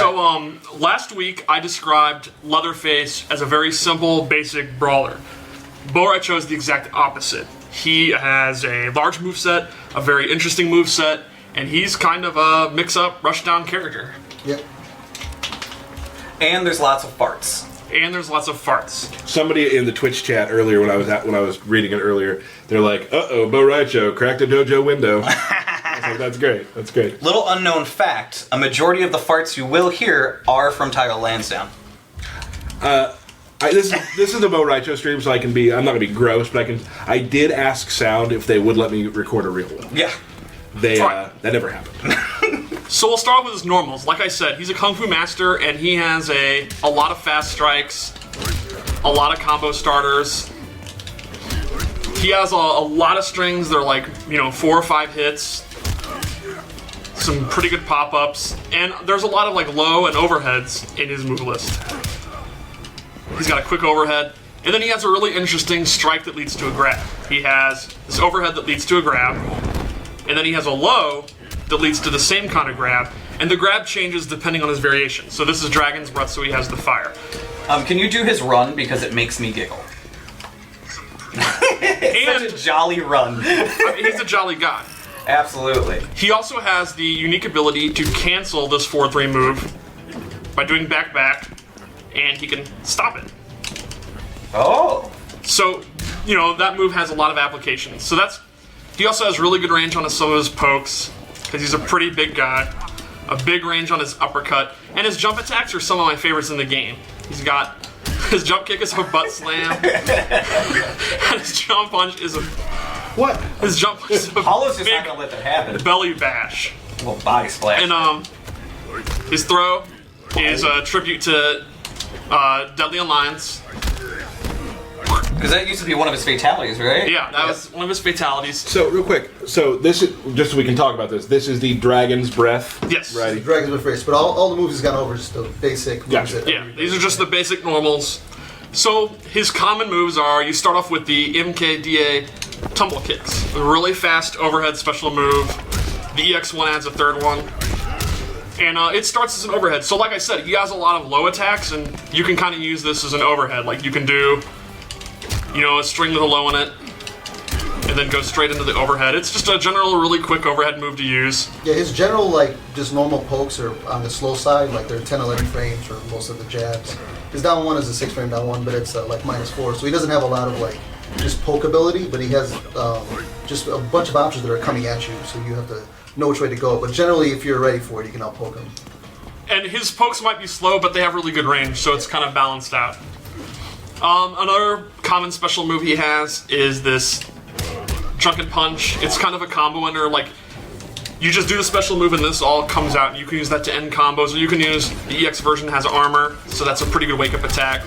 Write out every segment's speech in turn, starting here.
So, last week I described Leatherface as a very simple, basic brawler. Rai Cho is the exact opposite. He has a large moveset, a very interesting moveset, and he's kind of a mix-up, rush-down character. Yep. And there's lots of farts. Somebody in the Twitch chat earlier when I was reading it earlier, they're like, "Uh-oh, Rai Cho cracked a dojo window." I was like, "That's great. That's great." Little unknown fact: a majority of the farts you will hear are from Tyler Lansdowne. This is the Rai Cho stream, so I'm not gonna be gross, but I did ask Sound if they would let me record a real one. Yeah. That never happened. So we'll start with his normals. Like I said, he's a kung fu master, and he has a lot of fast strikes, a lot of combo starters. He has a lot of strings. They're like 4 or 5 hits, some pretty good pop-ups, and there's a lot of like low and overheads in his move list. He's got a quick overhead, and then he has a really interesting strike that leads to a grab. He has this overhead that leads to a grab, and then he has a low that leads to the same kind of grab, and the grab changes depending on his variation. So this is Dragon's Breath, so he has the fire. Can you do his run, because it makes me giggle? It's such a jolly run. He's a jolly guy. Absolutely. He also has the unique ability to cancel this 4-3 move by doing back, and he can stop it. Oh. So, that move has a lot of applications. So he also has really good range on some of his pokes, because he's a pretty big guy. A big range on his uppercut. And his jump attacks are some of my favorites in the game. His jump kick is a butt slam. And his jump punch is a... What? His jump punch is a Apollo's just big not going to let that happen. belly bash. Well, body splash. And his throw is a tribute to Deadly Alliance. Because that used to be one of his fatalities, right? Yeah, that was one of his fatalities. So, real quick, this is, just so we can talk about this is the Dragon's Breath. Yes. Right. Dragon's Breath phrase, but all the moves he's gone over just the basic moves. Gotcha. Yeah, these are just the basic normals. So his common moves are, you start off with the MKDA tumble kicks. A really fast overhead special move. The EX1 adds a third one. And it starts as an overhead. So like I said, he has a lot of low attacks, and you can kind of use this as an overhead. Like you can do, a string with a low in it, and then go straight into the overhead. It's just a general, really quick overhead move to use. Yeah, his general, just normal pokes are on the slow side, like they're 10, 11 frames for most of the jabs. His down one is a 6-frame down one, but it's -4, so he doesn't have a lot of just poke ability, but he has just a bunch of options that are coming at you, so you have to know which way to go. But generally, if you're ready for it, you can out-poke him. And his pokes might be slow, but they have really good range, so it's kind of balanced out. Another common special move he has is this Drunken Punch. It's kind of a combo ender. You just do the special move and this all comes out, and you can use that to end combos, or you can use the EX version has armor, so that's a pretty good wake-up attack.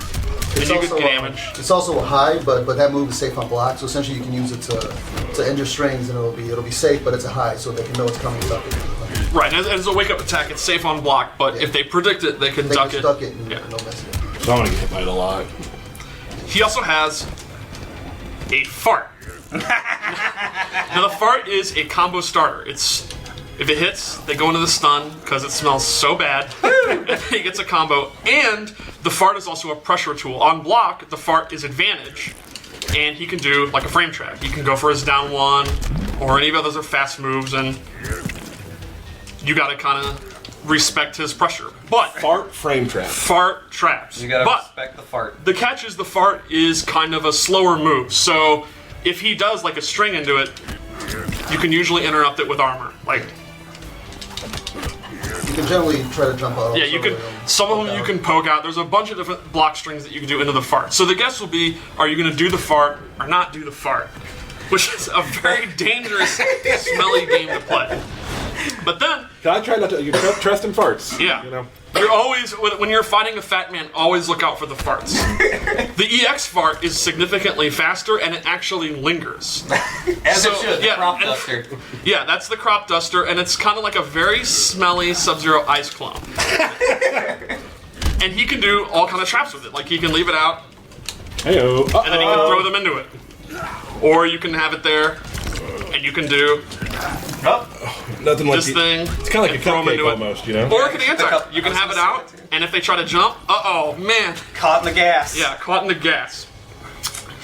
And you get damage. It's also a high, but that move is safe on block, so essentially you can use it to end your strings, and it'll be safe, but it's a high, so they can know it's coming without it. Right, and as a wake-up attack, it's safe on block, but if they predict it, they can duck it. Duck it and no messing. So I'm gonna get hit by it a lot. He also has a fart. Now the fart is a combo starter. If it hits, they go into the stun because it smells so bad. And then he gets a combo. And the fart is also a pressure tool. On block, the fart is advantage. And he can do like a frame trap. He can go for his down one, or any of the other fast moves, and you gotta kind of respect his pressure. But fart frame trap. Fart traps. You gotta respect the fart. The catch is the fart is kind of a slower move. So if he does like a string into it, you can usually interrupt it with armor. You can generally try to jump out. Yeah, you can. Some of them you can poke out. There's a bunch of different block strings that you can do into the fart. So the guess will be: are you going to do the fart or not do the fart? Which is a very dangerous, smelly game to play. But then, I try not to. You trust in farts. Yeah. You're always, when you're fighting a fat man, always look out for the farts. The EX fart is significantly faster, and it actually lingers. As it should, the crop duster. Yeah, that's the crop duster, and it's kind of like a very smelly Sub-Zero ice clone. And he can do all kind of traps with it. Like, he can leave it out, Hey-o. and then he can throw them into it. Or you can have it there, and you can do Oh, Nothing like this thing. It's kind of like a and throw 'em cupcake into it. almost, you know? Or it can anti. cup- You can I was have it gonna out, say it too. and if they try to jump, man. caught in the gas. Yeah, caught in the gas.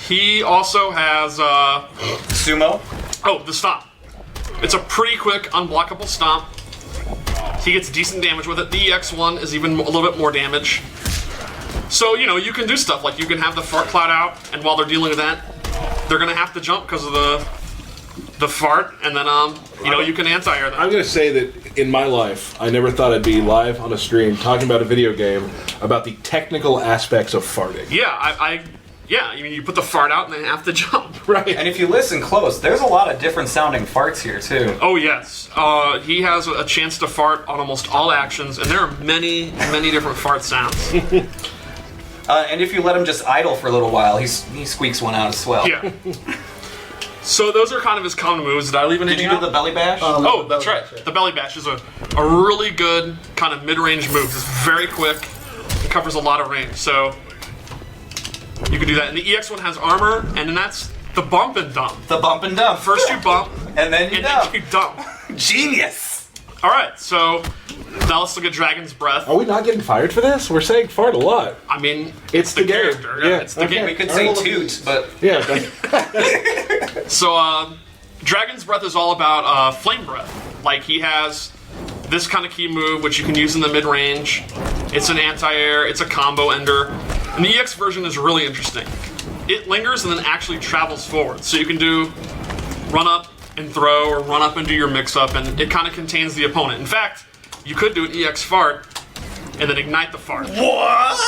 He also has, Sumo. the stomp. It's a pretty quick, unblockable stomp. He gets decent damage with it. The EX1 is even a little bit more damage. So, you can do stuff like you can have the fart cloud out, and while they're dealing with that, they're going to have to jump because of the fart, and then, you can anti-air them. I'm going to say that in my life, I never thought I'd be live on a stream talking about a video game about the technical aspects of farting. Yeah, you put the fart out and they have to jump. Right. And if you listen close, there's a lot of different sounding farts here too. Oh, yes. He has a chance to fart on almost all actions, and there are many, many different fart sounds. And if you let him just idle for a little while, he squeaks one out as well. Yeah. So those are kind of his common moves. Did I leave Did anything you do out? the belly bash? Oh, that's right. The belly bash is a really good kind of mid-range move. It's very quick. It covers a lot of range, so you can do that. And the EX1 has armor, and then that's the bump and dump. The bump and dump. First you bump, and then you and dump. then you dump. Genius. All right, so now let's look at Dragon's Breath. Are we not getting fired for this? We're saying fart a lot. I mean, It's the game. character. Yeah, It's the okay. game. We could All say right. toot, but Yeah. So, Dragon's Breath is all about Flame Breath. Like, he has this kind of key move, which you can use in the mid-range. It's an anti-air, it's a combo ender. And the EX version is really interesting. It lingers and then actually travels forward. So you can do run up and throw, or run up and do your mix-up, and it kind of contains the opponent. In fact, you could do an EX fart and then ignite the fart. what?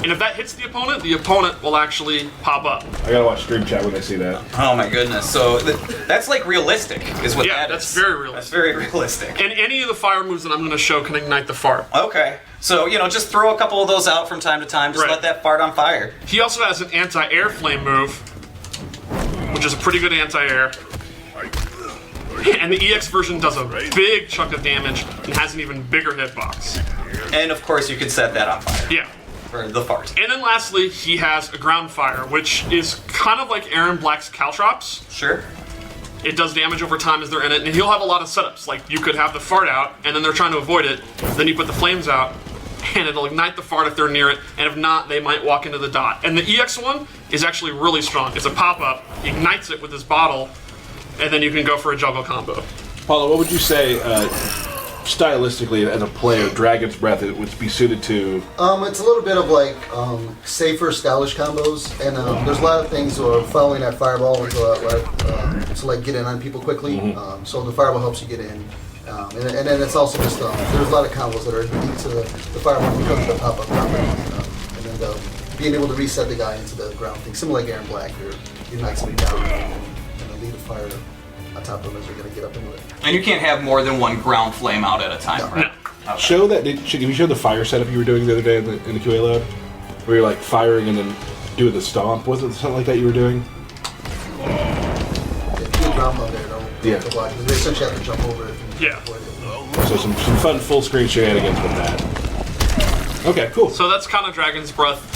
And if that hits the opponent will actually pop up. I gotta watch stream chat when I see that. Oh my goodness! So that's like realistic, is what Yeah, that that's is. very realistic. That's very realistic. And any of the fire moves that I'm going to show can ignite the fart. Okay, so just throw a couple of those out from time to time. Just Right. let that fart on fire. He also has an anti-air flame move, which is a pretty good anti-air. And the EX version does a big chunk of damage and has an even bigger hitbox. And of course, you could set that on fire Yeah. for the fart. And then lastly, he has a ground fire, which is kind of like Aaron Black's Caltrops. Sure. It does damage over time as they're in it, and he'll have a lot of setups. Like, you could have the fart out, and then they're trying to avoid it. Then you put the flames out, and it'll ignite the fart if they're near it, and if not, they might walk into the dot. And the EX one is actually really strong. It's a pop-up, he ignites it with his bottle, and then you can go for a juggle combo. Paula, what would you say stylistically as a player, Dragon's Breath it would be suited to? It's a little bit of like safer, stylish combos, and there's a lot of things following that fireball to like get in on people quickly. So the fireball helps you get in, and then it's also just there's a lot of combos that are unique to the fireball because of the pop-up combo, and then being able to reset the guy into the ground thing, similar like Aaron Black, you knock somebody down and then leave a fire on top of them as they're going to get up into it. And you can't have more than one ground flame out at a time, No. right? Okay. Show that. Did you show the fire setup you were doing the other day in the QA lab, where you're like firing and then doing the stomp? Was it something like that you were doing? Yeah, do a ground pound there, don't Yeah. have to block, 'cause they essentially have to jump over it. and Yeah. avoid it. So some fun full screen shenanigans with that. Okay, cool. So that's kind of Dragon's Breath.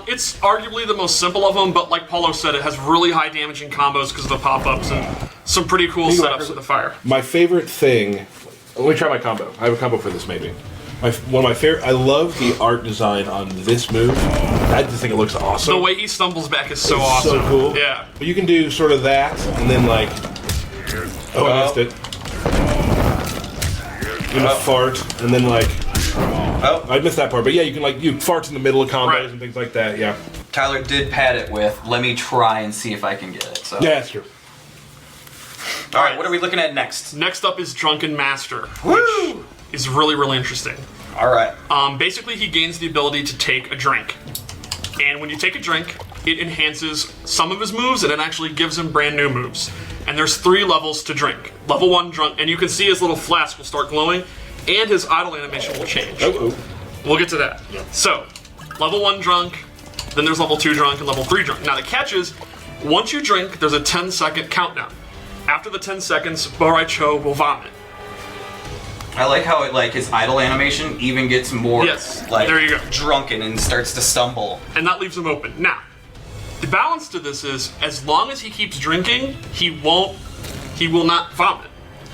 It's arguably the most simple of them, but like Paulo said, it has really high damaging combos because of the pop-ups and some pretty cool setups with the fire. My favorite thing. Let me try my combo. I have a combo for this maybe. One of my favorite. I love the art design on this move. I just think it looks awesome. The way he stumbles back is so It's awesome. so cool. Yeah. But you can do sort of that, and then like. Oh, I missed it. You can fart, and then like. Oh, I missed that part, but yeah, you can you fart in the middle of combos Right. and things like that. Yeah. Tyler did pad it with, let me try and see if I can get it. So. Yeah, that's true. All right, what are we looking at next? Next up is Drunken Master, Woo! which is really, really interesting. All right. Basically, he gains the ability to take a drink. And when you take a drink, it enhances some of his moves, and it actually gives him brand new moves. And there's 3 levels to drink. Level 1 drunk, and you can see his little flask will start glowing, and his idle animation will change. Oh. We'll get to that. Yeah. So, level 1 drunk, then there's level 2 drunk, and level 3 drunk. Now the catch is, once you drink, there's a 10-second countdown. After the 10 seconds, Rai Cho will vomit. I like how his idle animation even gets more Yes, there you go. drunken and starts to stumble. And that leaves him open. Now, the balance to this is, as long as he keeps drinking, he won't he will not vomit.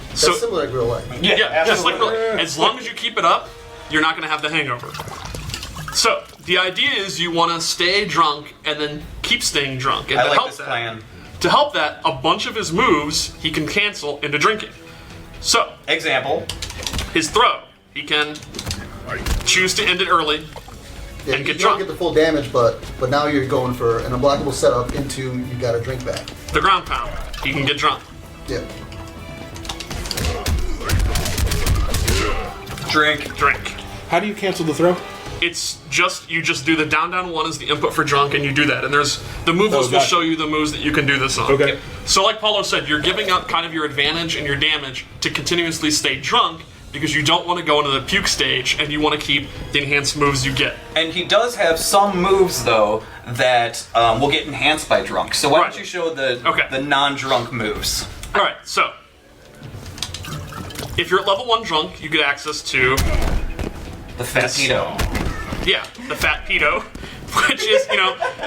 That's similar to real life. Yeah, just like as long as you keep it up, you're not going to have the hangover. So the idea is you want to stay drunk and then keep staying drunk. And I like this plan. To help that, a bunch of his moves he can cancel into drinking. So, example, his throw, he can choose to end it early and get drunk. You don't get the full damage, but now you're going for an unblockable setup into you got to drink back. The ground pound, he can get drunk. Yeah. Drink. How do you cancel the throw? It's just, you just do the down one as the input for drunk, and you do that. And there's, the move list will show you the moves that you can do this on. Okay. So like Paulo said, you're giving up kind of your advantage and your damage to continuously stay drunk, because you don't want to go into the puke stage, and you want to keep the enhanced moves you get. And he does have some moves, though, that will get enhanced by drunk. So why don't you show the non-drunk moves? Alright, so, if you're at level 1 drunk, you get access to the fat pedo. Yeah, the fat pedo, which is,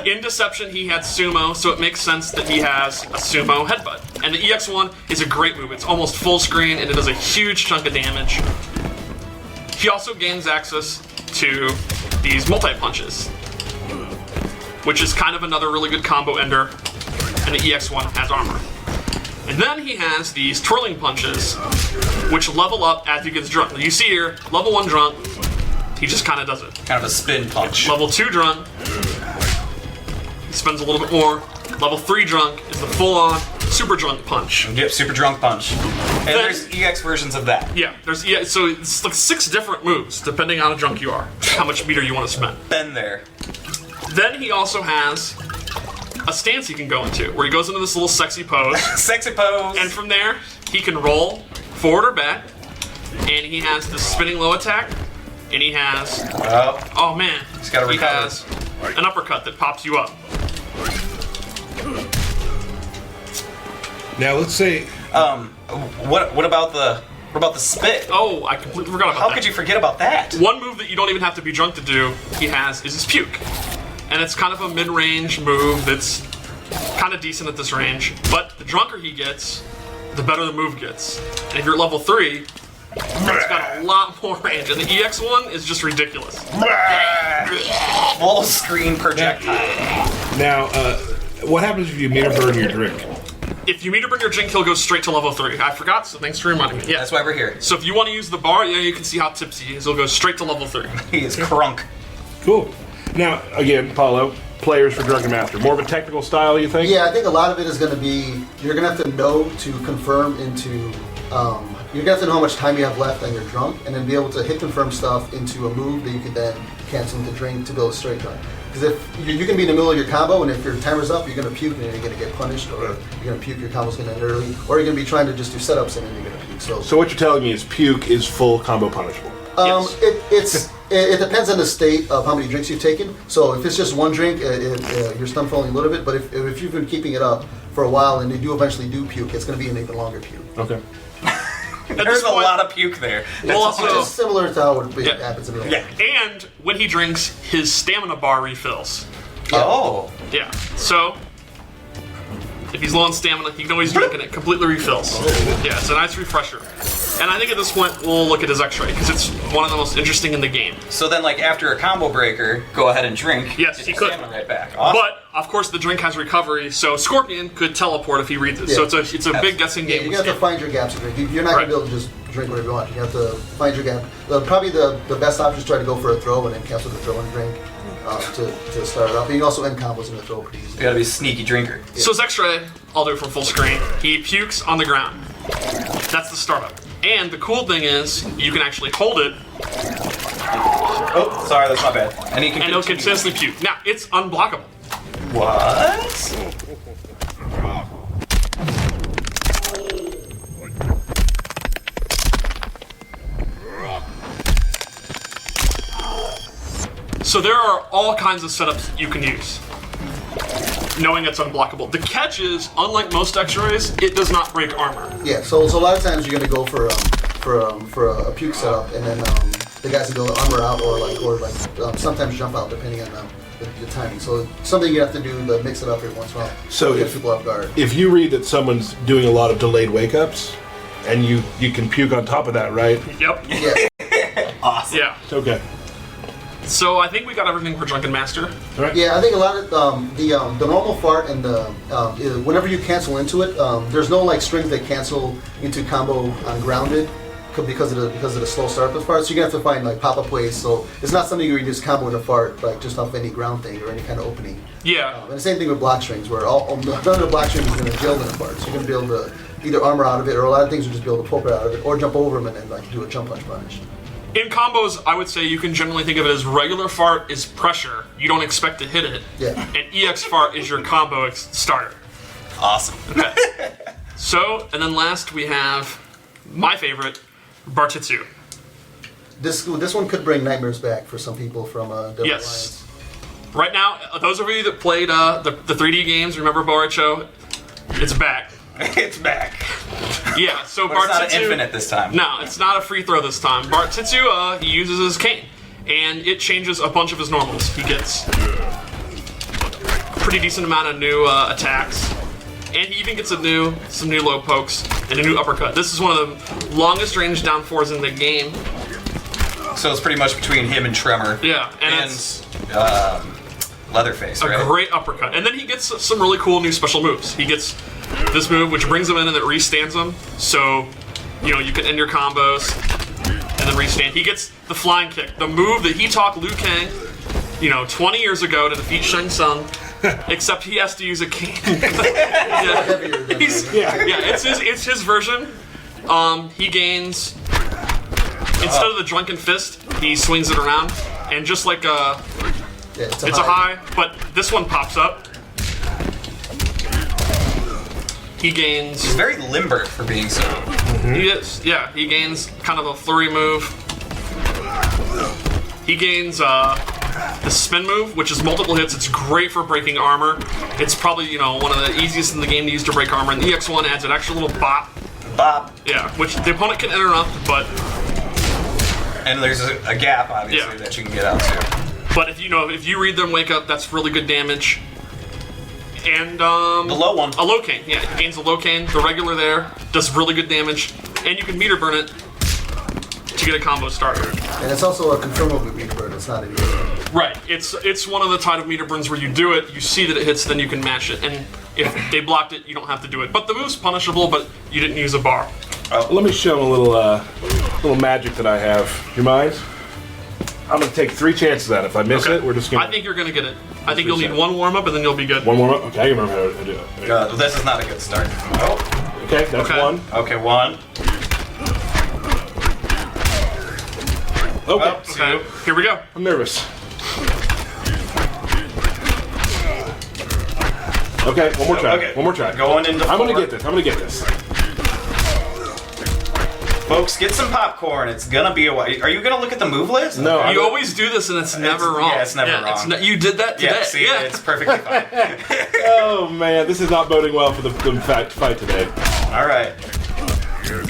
in Deception he had sumo, so it makes sense that he has a sumo headbutt. And the EX1 is a great move. It's almost full screen, and it does a huge chunk of damage. He also gains access to these multi-punches, which is kind of another really good combo ender, and the EX1 has armor. And then he has these twirling punches, which level up as he gets drunk. You see here, level 1 drunk, he just kind of does it. Kind of a spin punch. Level 2 drunk, he spends a little bit more. Level 3 drunk is the full-on super drunk punch. Yep, super drunk punch. And there's EX versions of that. Yeah, so it's like 6 different moves, depending on how drunk you are, how much meter you want to spend. Been there. Then he also has a stance he can go into, where he goes into this little sexy pose. Sexy pose. And from there, he can roll forward or back, and he has the spinning low attack, and he has, oh man, he's got he has an uppercut that pops you up. Now let's say, what about the spit? Oh, I completely forgot about that. How could you forget about that? One move that you don't even have to be drunk to do, he has, is his puke. And it's kind of a mid-range move that's kind of decent at this range. But the drunker he gets, the better the move gets. And if you're at level 3, it's got a lot more range. And the EX1 is just ridiculous. Full screen projectile. Now, what happens if you meter burn your drink? If you meter burn your drink, he'll go straight to level 3. I forgot, so thanks for reminding me. Yeah, that's why we're here. So if you want to use the bar, you can see how tipsy he is. He'll go straight to level 3. He is crunk. Cool. Now, again, Paulo, players for Drunken Master. More of a technical style, you think? Yeah, I think a lot of it is going to be, you're going to have to know to confirm into, you're going to have to know how much time you have left on your drunk, and then be able to hit confirm stuff into a move that you can then cancel into drink to build a straight drunk. Because if you can be in the middle of your combo, and if your timer's up, you're going to puke and you're going to get punished, or you're going to puke, your combo's going to end early, or you're going to be trying to just do setups and then you're going to puke. So what you're telling me is puke is full combo punishable? Yes. It depends on the state of how many drinks you've taken. So if it's just one drink, you're stun falling a little bit. But if you've been keeping it up for a while and you do eventually do puke, it's going to be an even longer puke. Okay. There's a lot of puke there. Well, also, which is similar to how it happens in real life. Yeah, and when he drinks, his stamina bar refills. Yeah. Oh. Yeah, so if he's low on stamina, he can always drink and it completely refills. Yeah, it's a nice refresher. And I think at this point, we'll look at his X-ray, because it's one of the most interesting in the game. So then, like, after a combo breaker, go ahead and drink. Yes, get he your could. stamina right back. Awesome. But, of course, the drink has recovery, so Scorpion could teleport if he reads it. Yeah. So it's a big guessing game. You have to find your gaps to drink. You're not going to be able to just drink whatever you want. You have to find your gap. Probably the best option is try to go for a throw and then cancel the throw and drink to start it off. But you can also end combos in the throw pretty easily. You gotta be a sneaky drinker. Yeah. So his X-ray, I'll do it from full screen. He pukes on the ground. That's the startup. And the cool thing is, you can actually hold it. Oh, sorry, that's not bad. And he can And it'll continuously puke. Now, it's unblockable. What? So there are all kinds of setups you can use, knowing it's unblockable. The catch is, unlike most X-rays, it does not break armor. Yeah, so a lot of times you're going to go for a puke setup, and then the guys will go armor out or sometimes jump out depending on the timing. So something you have to do to mix it up every once in a while. So get people off guard. If you read that someone's doing a lot of delayed wake-ups, and you can puke on top of that, right? Yep. Yeah. Awesome. Yeah. Okay. So I think we got everything for Drunken Master. Right. Yeah, I think a lot of the normal fart and the whenever you cancel into it, there's no like strings that cancel into combo on grounded because of the slow start of the fart. So you're gonna have to find like pop-up ways. So it's not something you can just combo in a fart like just off any ground thing or any kind of opening. Yeah. And the same thing with block strings, where none of the block strings is gonna gel in a fart. So you're gonna be able to either armor out of it, or a lot of things will just be able to poke it out of it, or jump over them and then like do a jump punch punish. In combos, I would say you can generally think of it as regular fart is pressure. You don't expect to hit it. Yeah. And EX fart is your combo starter. Awesome. Okay. So, and then last we have my favorite, Bartitsu. This one could bring nightmares back for some people from Devil Yes. Right now, those of you that played the 3D games, remember Rai Cho? It's back. It's back. Yeah, so But it's not Bartitsu... an infinite this time. No, it's not a free throw this time. Bartitsu, he uses his cane, and it changes a bunch of his normals. He gets a pretty decent amount of new attacks, and he even gets some new low pokes and a new uppercut. This is one of the longest range down fours in the game. So it's pretty much between him and Tremor. Yeah, and it's Leatherface, a right? great uppercut. And then he gets some really cool new special moves. He gets this move, which brings him in and it restands him. So, you can end your combos and then restand. He gets the flying kick, the move that he taught Liu Kang, 20 years ago to defeat Shang Tsung, except he has to use a cane. It's his version. He gains, instead of the drunken fist, he swings it around, and just like it's a high, but this one pops up. He gains... He's very limber for being so. He is, yeah. He gains kind of a flurry move. He gains the spin move, which is multiple hits. It's great for breaking armor. It's probably, one of the easiest in the game to use to break armor. And the EX1 adds an extra little bop. Bop. Yeah, which the opponent can interrupt, but... And there's a gap, obviously, that you can get out to. But if you read them wake up, that's really good damage. And the low one. A low cane, yeah. He gains a low cane. The regular there does really good damage. And you can meter burn it to get a combo starter. And it's also a confirmable meter burn, it's not an easy. Right. It's one of the type of meter burns where you do it, you see that it hits, then you can mash it. And if they blocked it, you don't have to do it. But the move's punishable, but you didn't use a bar. Let me show him a little magic that I have. You mind? I'm gonna take 3 chances at it. If I miss it, we're just gonna... I think you're gonna get it. I think you'll need 1 warm-up and then you'll be good. 1 warm-up? Okay, I can remember how to do it. This is not a good start. Oh. Okay, that's 1. Okay, 1. Okay. Okay, here we go. I'm nervous. Okay, one more try. Okay. One more try. Going into I'm gonna 4. get this. I'm gonna get this. Folks, get some popcorn. It's gonna be a while. Are you gonna look at the move list? No. You always do this and it's never wrong. Yeah, it's never wrong. You did that today. Yeah, see, it's perfectly fine. Oh man, this is not boding well for the fight today. All right.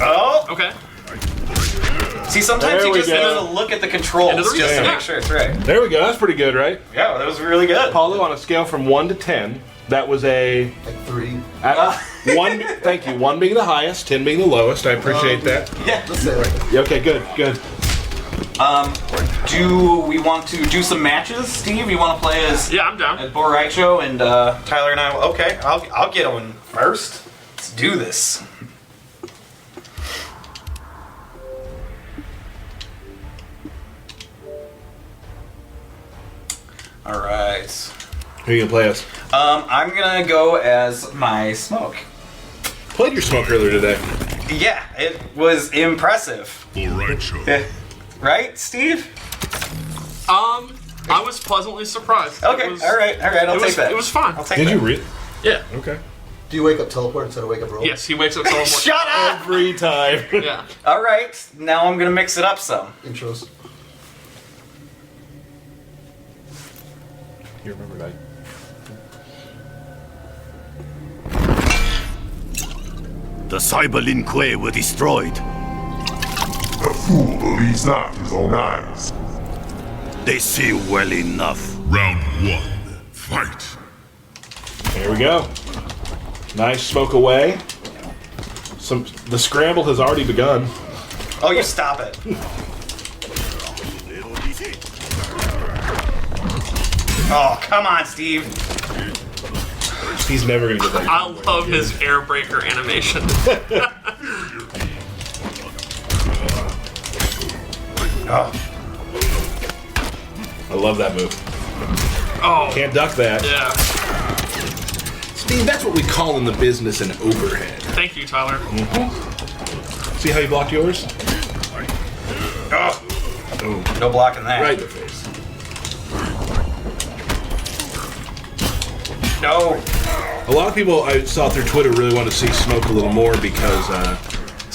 Oh. Okay. See, sometimes There you we just need go. to look at the controls Into the just to reset. make sure it's right. There we go. That's pretty good, right? Yeah, that was really good. Paulo, on a scale from 1 to 10, that was a Like 3. 1. Thank you. 1 being the highest, 10 being the lowest. I appreciate that. Yeah. Let's say like Yeah, okay, good. Do we want to do some matches, Steve? You want to play as Yeah, I'm down. Rai Cho and Tyler and I? Okay, I'll get one first. Let's do this. All right. Who are you gonna play as? I'm gonna go as my smoke. Played your smoke earlier today. Yeah, it was impressive. Rai Cho. Right, Steve? I was pleasantly surprised. Okay, all right, I'll take that. It was fun. I'll take Did that. you read? Yeah. Okay. do you wake up teleport instead of wake up roll? Yes, he wakes up teleport. Shut up! Every time. Yeah. All right, now I'm gonna mix it up some. Intros. You remember that? The Cyberlin Quay were destroyed. The fool believes not his own eyes. They see well enough. Round 1. Fight. There we go. Nice smoke away. The scramble has already begun. Oh, you stop it. Oh, come on, Steve. He's never gonna get that. I love his air breaker animation. Oh. I love that move. Oh. Can't duck that. Yeah. Steve, that's what we call in the business an overhead. Thank you, Tyler. See how you blocked yours? Oh. No blocking that. Right in the face. No. A lot of people I saw through Twitter really want to see Smoke a little more because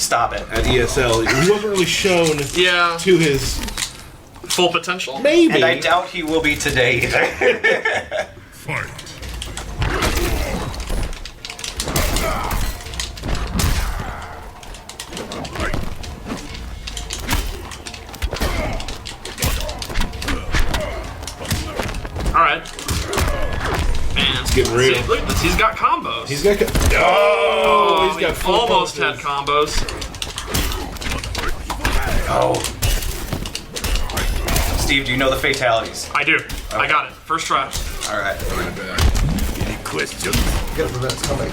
Stop it. at ESL he wasn't really shown Yeah. to his Full potential. maybe. And I doubt he will be today either. Fight. Alright. Man, getting real. See, look at this. He's got combos. He's got oh, he's got he full almost punches. had combos. Oh. Steve, do you know the fatalities? I do. I got it. First try. Alright. Any questions? You gotta prevent it coming.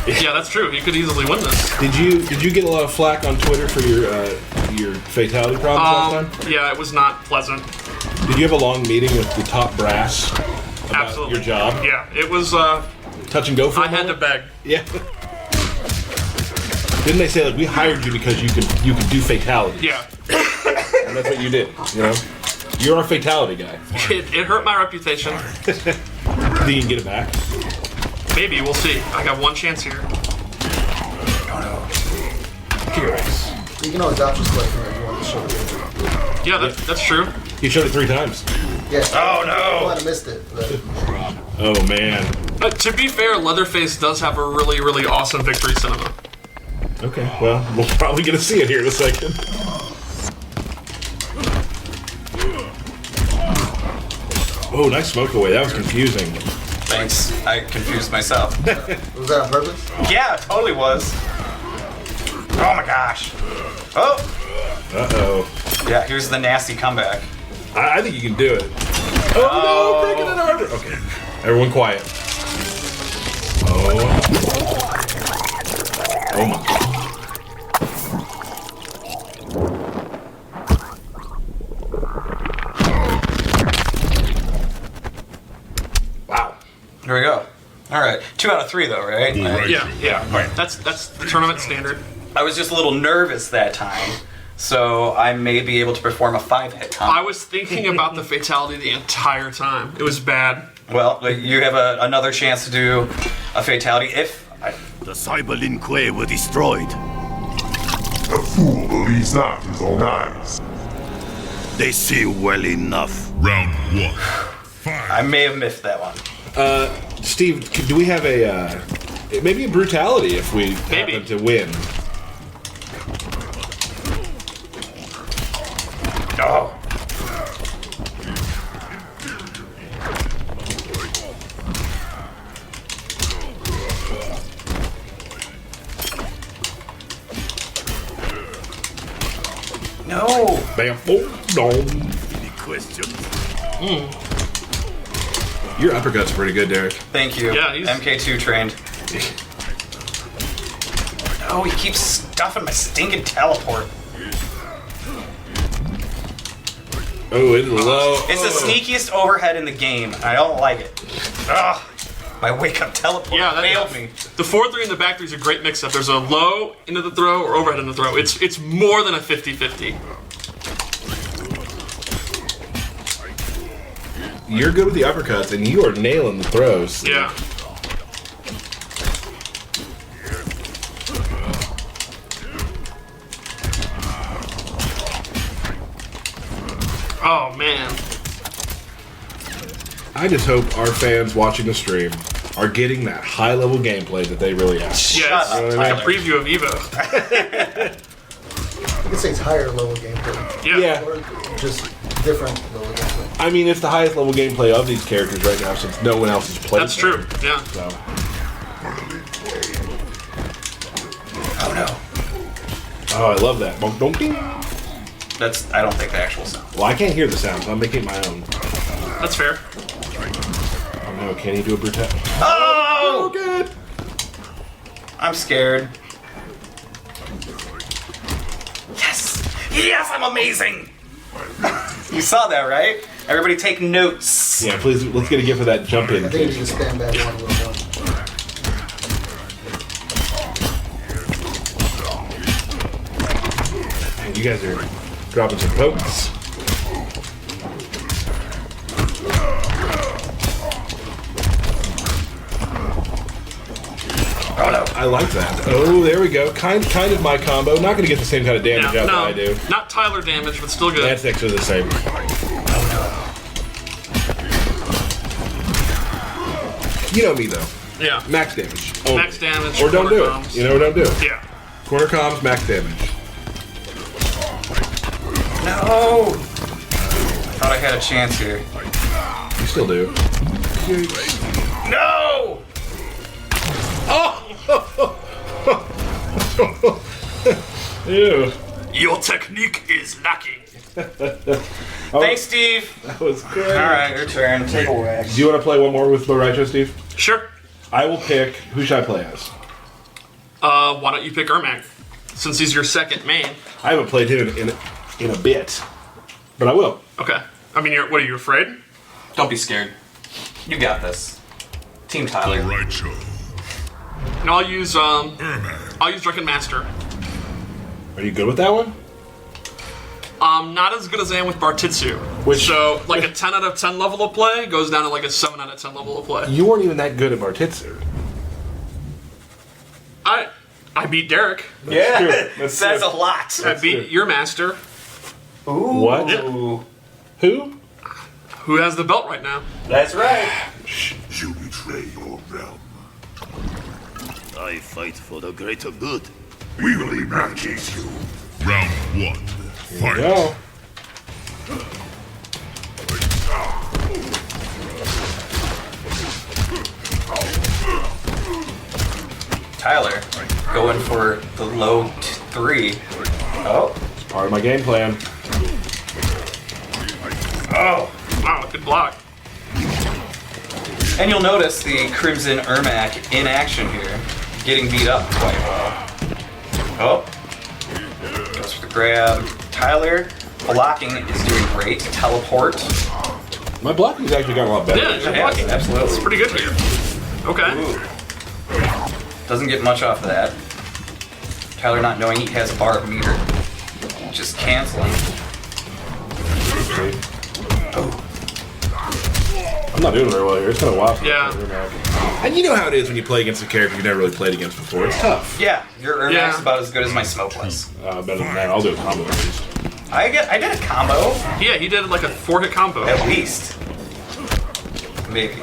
Yeah, that's true. He could easily win this. Did you get a lot of flack on Twitter for your fatality problems last time? Yeah, it was not pleasant. Did you have a long meeting with the top brass about Absolutely. your job? Yeah, it was. Touch and go for a I had to moment? beg. Yeah. Didn't they say like we hired you because you could do fatality? Yeah, And that's what you did. You know, you're our fatality guy. it hurt my reputation. Think you can get it back? Maybe we'll see. I got one chance here. Curious. You can always option select whenever you want to show it. Yeah, that's true. You showed it 3 times. Yeah. Oh, no. I might have missed it. But Oh man. To be fair, Leatherface does have a really, really awesome victory cinema. Okay. Well, we'll probably get to see it here in a second. Oh, nice smoke away. That was confusing. Thanks. I confused myself. was that on purpose? Yeah, it totally was. Oh my gosh. Oh. Uh-oh. Yeah, here's the nasty comeback. I think you can do it. Oh, no, breaking it harder. Okay. Everyone quiet. Oh. Oh my God. Wow. Here we go. All right, 2 out of 3 though, right? Right. Yeah. That's the tournament standard. I was just a little nervous that time, so I may be able to perform a 5-hit combo. I was thinking about the fatality the entire time. It was bad. Well, you have another chance to do a fatality if The Cyberlin were destroyed. The fool believes not his own eyes. They see well enough. Round 1. Fight. I may have missed that one. Steve, do we have maybe a brutality if we Maybe. happen to win? Oh. No. Bam. Oh, no. Any questions? Your uppercut's pretty good, Derek. Thank you. Yeah, he's- MK2 trained. Oh, he keeps stuffing my stinking teleport. Oh, it's low. It's the sneakiest overhead in the game. I don't like it. Ugh. My wake-up teleport failed me. The 4-3 and the back 3 is a great mix-up. There's a low into the throw or overhead in the throw. It's more than a 50-50. You're good with the uppercuts, and you are nailing the throws. Yeah. Oh man. I just hope our fans watching the stream are getting that high-level gameplay that they really have. Yeah, Shut it's up, like a Tyler. preview of Evo. You can say it's higher level gameplay. Yeah. Yeah. Or just different level gameplay. I mean, it's the highest level gameplay of these characters right now since no one else has played. That's true. Yeah. So. Oh no. Oh, I love that. Bonk, bonk, ding. That's. I don't think the actual sound. Well, I can't hear the sound, so I'm making my own. That's fair. Oh no, can he do a brutal? Oh! Good. I'm scared. Yes! Yes, I'm amazing! You saw that, right? Everybody take notes. Yeah, please, let's get a gift of that jump in. I think you just spam back one with one. Man, you guys are dropping some pokes. Oh no. I like that. Oh, there we go. Kind of my combo. Not going to get the same kind of damage out that I do. Not Tyler damage, but still good. That's actually the same. You know me though. Yeah. Max damage. Only. Max damage. Or don't do comms. it. You know, or don't do it. Yeah. Corner comms, max damage. No! Thought I had a chance here. You still do. No! Ew. Your technique is lacking. Thanks, Steve. That was good. Alright, your turn. Take away. Do you want to play one more with Rai Cho, Steve? Sure. I will pick. Who should I play as? Why don't you pick Ermac? Since he's your second main. I haven't played him in a bit, but I will. Okay. I mean, what are you afraid? Don't be scared. You got this. Team Tyler. Rai Cho. And I'll use Drunken Master. Are you good with that one? Not as good as I am with Bartitsu. Which- So, like a 10 out of 10 level of play goes down to like a 7 out of 10 level of play. You weren't even that good at Bartitsu. I beat Derek. Yeah, true. That's says true. a lot. I beat your master, Ooh. What? Ooh. Who? who has the belt right now. That's right. You betray your realm. I fight for the greater good. We will eradicate you. Round 1. There Fight. you go. Tyler, going for the low 3. Oh. It's part of my game plan. Oh. Wow, good block. And you'll notice the Crimson Ermac in action here, getting beat up quite well. Oh. Goes for the grab. Tyler, blocking is doing great. Teleport. My blocking's actually gotten a lot better. Yeah, your Yeah, blocking. absolutely. It's pretty good here. Okay. Ooh. Doesn't get much off of that. Tyler not knowing he has a bar of meter. Just canceling. I'm not doing very well here. It's been a while. Since Yeah. I played Ermac. And you know how it is when you play against a character you've never really played against before. It's tough. Yeah, your Ermac's Yeah. about as good as my smokeless. Better than that. I'll do a combo at least. I did a combo, Yeah, he did like a 4-hit combo. at least. Maybe.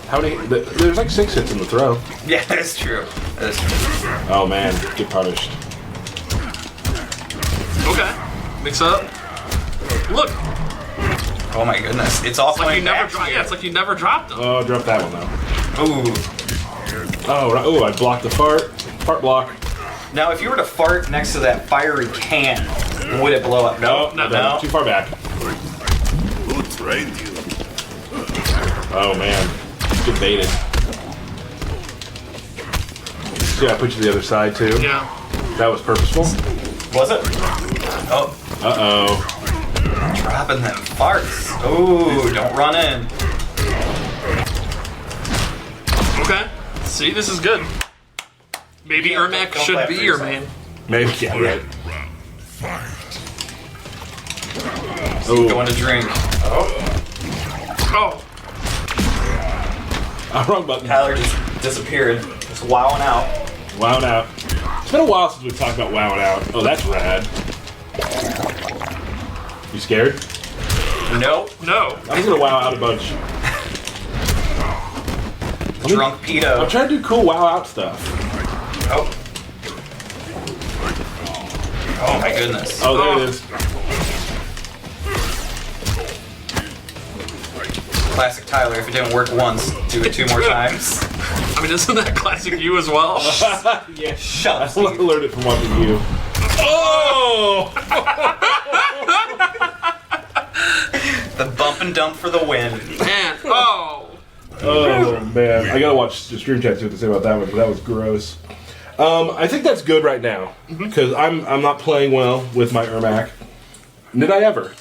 How many? There's like 6 hits in the throw. Yeah, that's true. That is true. Oh man, get punished. Okay. Mix up. Look, Oh my goodness, it's all it's like coming you never back dropped. here. Yeah, it's like you never dropped them. Oh, drop that one though. Ooh. Oh, I blocked the fart. Fart block. Now, if you were to fart next to that fiery can, would it blow up? No, no. Too far back. Who trained you? Oh man, get baited. Yeah, I put you the other side too. Yeah. That was purposeful. Was it? Oh, Uh-oh. dropping them farts. Ooh, don't run in. Okay. See, this is good. Maybe Ermac don't should clap be for your yourself. main. Maybe, yeah, right. Round. Fight. Going to drink. Oh. Wrong button. Tyler just disappeared. Just wowing out. Wowing out. It's been a while since we've talked about wowing out. Oh, that's rad. You scared? Nope. No. I'm gonna wow out a bunch. Drunk I'm pedo. trying to do cool wow out stuff. Oh. Oh my goodness. Oh, there Oh. it is. classic Tyler. If it didn't work once, do it 2 more times. I mean, isn't that classic you as well? Yeah. Shut up, I Steve. learned it from watching you. Oh! The bump and dump for the win. Man, oh. Oh man, I gotta watch the stream chat to see what to say about that one, but that was gross. I think that's good right now because I'm not playing well with my Ermac. Did I ever?